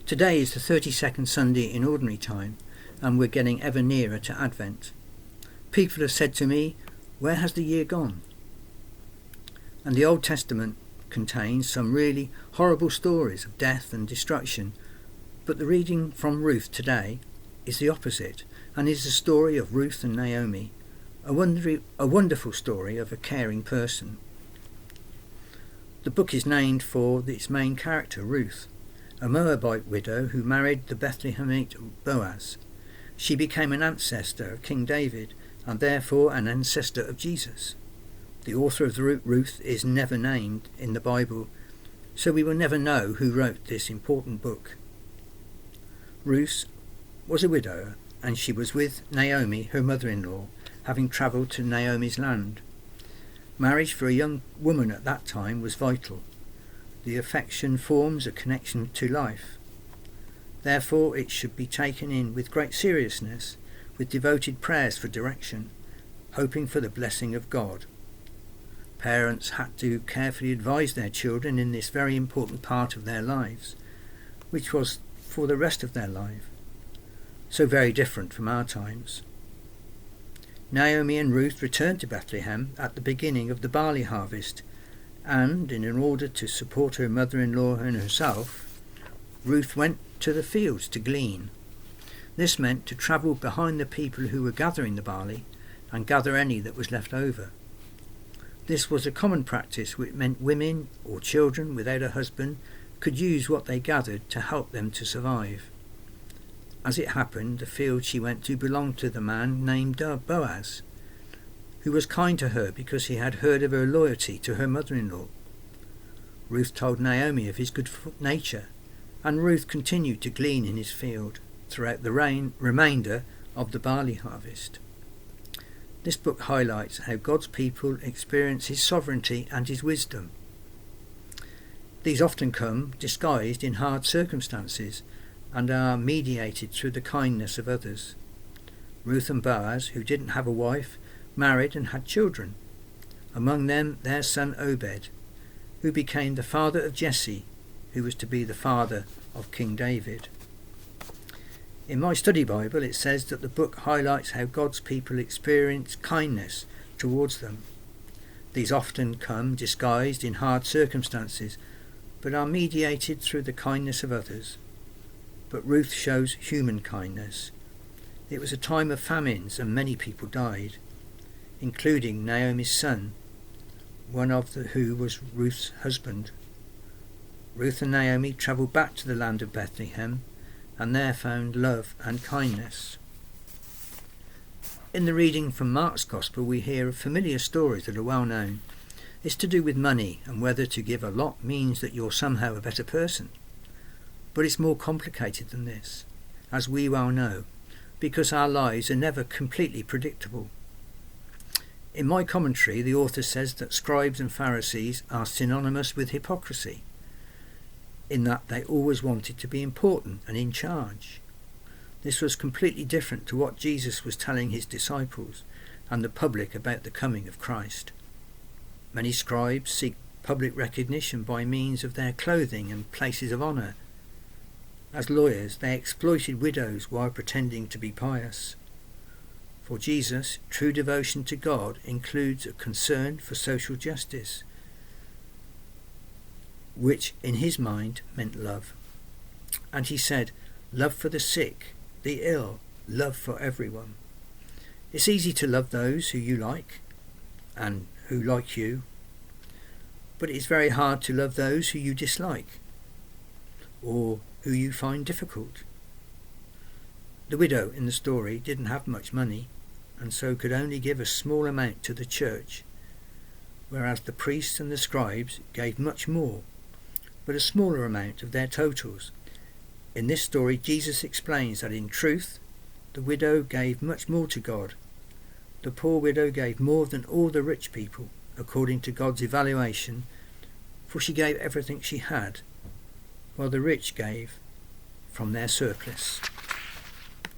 Today is the 32nd Sunday in Ordinary Time, and we're getting ever nearer to Advent. People have said to me, "Where has the year gone?" And the Old Testament contains some really horrible stories of death and destruction, but the reading from Ruth today is the opposite, and is the story of Ruth and Naomi, a wonderful story of a caring person. The book is named for its main character, Ruth, a Moabite widow who married the Bethlehemite Boaz. She became an ancestor of King David and therefore an ancestor of Jesus. The author of the Ruth is never named in the Bible, so we will never know who wrote this important book. Ruth was a widower, and she was with Naomi, her mother-in-law, having travelled to Naomi's land. Marriage for a young woman at that time was vital. The affection forms a connection to life. Therefore it should be taken in with great seriousness, with devoted prayers for direction, hoping for the blessing of God. Parents had to carefully advise their children in this very important part of their lives, which was for the rest of their life, so very different from our times. Naomi and Ruth returned to Bethlehem at the beginning of the barley harvest, and in order to support her mother-in-law and herself, Ruth went to the fields to glean. This meant to travel behind the people who were gathering the barley and gather any that was left over. This was a common practice which meant women or children without a husband could use what they gathered to help them to survive. As it happened, the field she went to belonged to the man named Boaz, who was kind to her because he had heard of her loyalty to her mother-in-law. Ruth told Naomi of his good nature, and Ruth continued to glean in his field throughout the remainder of the barley harvest. This book highlights how God's people experience his sovereignty and his wisdom. These often come disguised in hard circumstances and are mediated through the kindness of others. Ruth and Boaz, who didn't have a wife, married and had children. Among them their son Obed, who became the father of Jesse, who was to be the father of King David. In my study Bible it says that the book highlights how God's people experience kindness towards them. These often come disguised in hard circumstances, but are mediated through the kindness of others. But Ruth shows human kindness. It was a time of famines and many people died, including Naomi's son, one of who was Ruth's husband. Ruth and Naomi travelled back to the land of Bethlehem and there found love and kindness. In the reading from Mark's Gospel we hear of familiar stories that are well known. It's to do with money and whether to give a lot means that you're somehow a better person. But it's more complicated than this, as we well know, because our lives are never completely predictable. In my commentary, the author says that scribes and Pharisees are synonymous with hypocrisy, in that they always wanted to be important and in charge. This was completely different to what Jesus was telling his disciples and the public about the coming of Christ. Many scribes seek public recognition by means of their clothing and places of honour. As lawyers, they exploited widows while pretending to be pious. For Jesus, true devotion to God includes a concern for social justice, which in his mind meant love. And he said, love for the sick, the ill, love for everyone. It's easy to love those who you like and who like you, but it's very hard to love those who you dislike or who you find difficult. The widow in the story didn't have much money and so could only give a small amount to the church, whereas the priests and the scribes gave much more, but a smaller amount of their totals. In this story, Jesus explains that in truth, the widow gave much more to God. The poor widow gave more than all the rich people, according to God's evaluation, for she gave everything she had, while the rich gave from their surplus.